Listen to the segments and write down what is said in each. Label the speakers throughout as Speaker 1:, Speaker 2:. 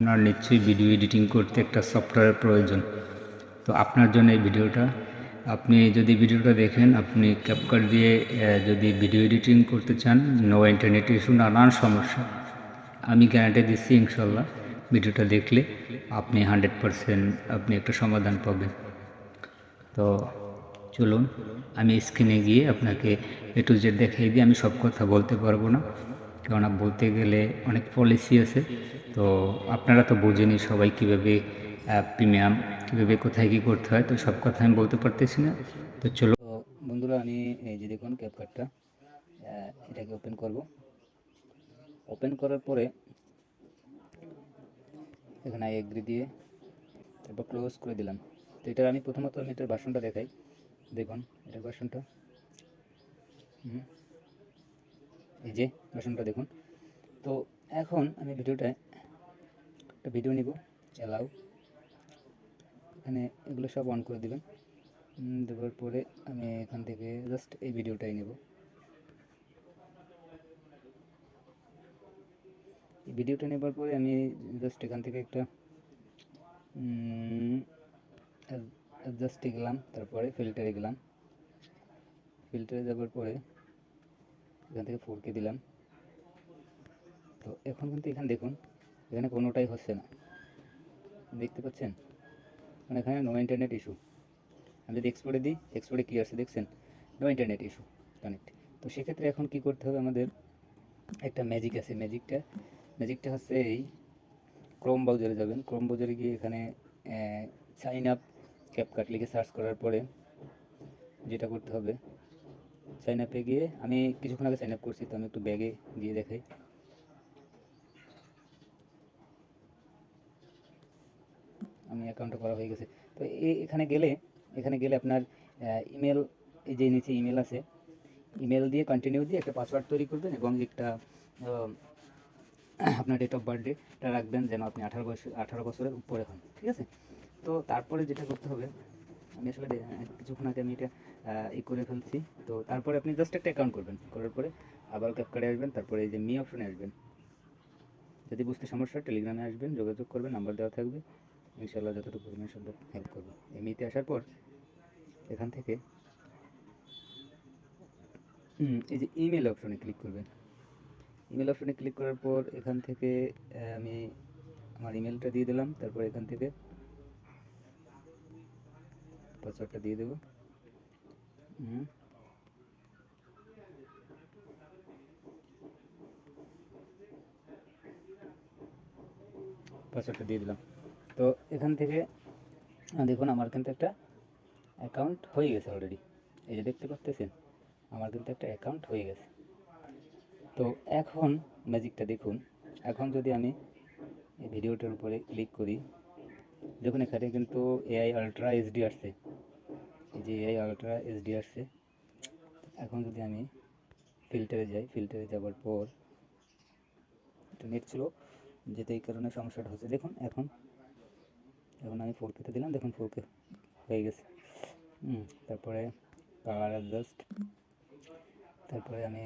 Speaker 1: আপনার নিশ্চয়ই video editing করতে একটা সফটওয়্যারের প্রয়োজন। তো আপনার জন্য এই ভিডিওটা, আপনি যদি ভিডিওটা দেখেন, আপনি ক্যাপকাট দিয়ে যদি ভিডিও এডিটিং করতে চান, নো ইন্টারনেট ইস্যু, নানান সমস্যা, আমি গ্যারান্টি দিচ্ছি ইনশাল্লাহ ভিডিওটা দেখলে আপনি 100% আপনি একটা সমাধান পাবেন। তো চলুন আমি স্ক্রিনে গিয়ে আপনাকে A to Z দেখিয়ে দিই। আমি সব কথা বলতে পারবো না, কেননা বলতে গেলে অনেক পলিসি আছে। তো আপনারা তো বোঝেনই সবাই কীভাবে প্রিমিয়াম কীভাবে কোথায় কী করতে হয়, তো সব কথা আমি বলতে পারতেছি না। তো চলো বন্ধুরা, আমি এই যে দেখুন ক্যাপকাটটা, এটাকে ওপেন করব। ওপেন করার পরে এখানে আই এগ্রি দিয়ে তারপর ক্লোজ করে দিলাম। তো এটার আমি প্রথমত এটার ভার্সনটা দেখাই। দেখুন এটার ভার্সনটা, এই যে ভার্সনটা দেখুন। তো এখন আমি ভিডিওটায় একটা ভিডিও নিব, অ্যালাউ, এখানে এগুলো সব অন করে দেবেন। দেওয়ার পরে আমি এখান থেকে জাস্ট এই ভিডিওটাই নেব। এই ভিডিওটা নেবার পরে আমি জাস্ট এখান থেকে একটা অ্যাডজাস্টে গেলাম, তারপরে ফিল্টারে গেলাম। ফিল্টারে যাবার পরে এখান থেকে 4K দিলাম। তো এখন কিন্তু এখানে দেখুন, এখানে কোনোটাই হচ্ছে না, দেখতে পাচ্ছেন? মানে এখানে নো ইন্টারনেট ইস্যু। আমি যদি এক্সপোর্টে দিই, এক্সপোর্টে কী আসছে দেখছেন? No internet issue connect. তো সেক্ষেত্রে এখন কী করতে হবে আমাদের, একটা ম্যাজিক আছে। ম্যাজিকটা হচ্ছে এই, ক্রোম ব্রাউজারে যাবেন। ক্রোম ব্রাউজারে গিয়ে এখানে সাইন আপ ক্যাপকাট লিখে সার্চ করার পরে যেটা করতে হবে, সাইন আপে গিয়ে, আমি কিছুক্ষণ আগে সাইন আপ করছি, তো আমি একটু ব্যাগে গিয়ে দেখাই। আমি অ্যাকাউন্টটা করা হয়ে গেছে। তো এখানে গেলে আপনার ইমেল, এই যে নিচে ইমেল আছে, ইমেল দিয়ে কন্টিনিউ দিয়ে একটা পাসওয়ার্ড তৈরি করবেন এবং একটা আপনার ডেট অফ বার্থডেটা রাখবেন যেন আপনি 18 বছরের উপরে হন, ঠিক আছে? তো তারপরে যেটা করতে হবে, আমি আসলে কিছুক্ষণ আগে আমি এটা করে ফেলছি। তো তারপরে আপনি জাস্ট একটা অ্যাকাউন্ট করবেন, করার পরে আবার ক্যাপকাটে আসবেন, তারপরে এই যে মি অপশনে আসবেন। যদি বুঝতে সমস্যা, টেলিগ্রামে আসবেন, যোগাযোগ করবেন, নাম্বার দেওয়া থাকবে, ইনশাল্লাহ যতটুকু পরিমাণ সম্ভব হেল্প করবো। এমনিতে আসার পর এখান থেকে এই যে ইমেল অপশনে ক্লিক করবেন। ইমেল অপশনে ক্লিক করার পর এখান থেকে আমি আমার ইমেলটা দিয়ে দিলাম, তারপর এখান থেকে পাসওয়ার্ডটা দিয়ে দেবো। পাসওয়ার্ডটা দিয়ে দিলাম। তো এখান থেকে দেখুন আমার কিন্তু একটা অ্যাকাউন্ট হয়ে গেছে অলরেডি। এই যে দেখতে পাচ্ছেন, আমার কিন্তু একটা অ্যাকাউন্ট হয়ে গেছে। তো এখন ম্যাজিকটা দেখুন। এখন যদি আমি এই ভিডিওটার উপরে ক্লিক করি, দেখুন এখানে কিন্তু এআই আলট্রা এইচডি আসছে, এই যে এআই আলট্রা এইচডি আসছে। এখন যদি আমি ফিল্টারে যাই, ফিল্টারে যাওয়ার পর এটা নেট ছিল, যেতে এই কারণে সমস্যাটা হচ্ছে। দেখুন এখন আমি 4K দিলাম, দেখুন 4K হয়ে গেছে। তারপরে কালার অ্যাডজাস্ট, তারপরে আমি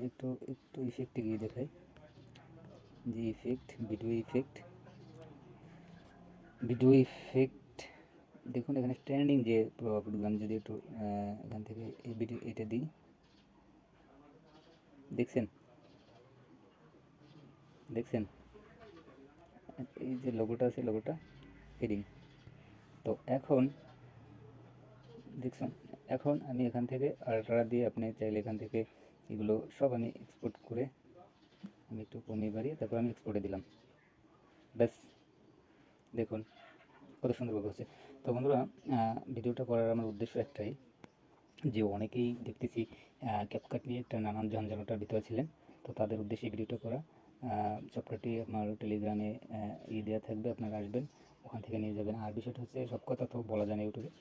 Speaker 1: একটু ইফেক্টে গিয়ে দেখাই, যে ইফেক্ট, ভিডিও ইফেক্ট দেখুন এখানে ট্রেন্ডিং যে প্রোগ্রাম, যদি একটু এখান থেকে এই ভিডিও এটা দিই, দেখছেন এই যে লোগোটা আছে, লোগোটা হেডিং। তো এখন দেখছেন, এখন আমি এখান থেকে আল্ট্রা দিয়ে, আপনি চাইলে এখান থেকে এগুলো সব আমি এক্সপোর্ট করে, আমি একটু কমিয়ে বাড়িয়ে তারপর আমি এক্সপোর্টে দিলাম। ব্যাস, দেখুন কত সুন্দরভাবে হচ্ছে। তো বন্ধুরা, ভিডিওটা করার আমার উদ্দেশ্য একটাই, যে অনেকেই দেখতেছি ক্যাপকাট নিয়ে একটা নানান ঝঞ্ঝাটার ভিতরে ছিলেন। তো তাদের উদ্দেশ্যে ভিডিওটা করা। সফটওয়্যারটি আমার টেলিগ্রামে দেওয়া থাকবে, আপনারা আসবেন, ওখান থেকে নিয়ে যাবেন। আর বিষয়টা হচ্ছে, সব কথা তো বলা যায় না ইউটিউবে,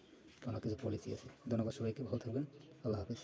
Speaker 1: অনেক কিছু পলিসি আছে। ধন্যবাদ সবাইকে, ভালো থাকবেন, আল্লাহ হাফিজ।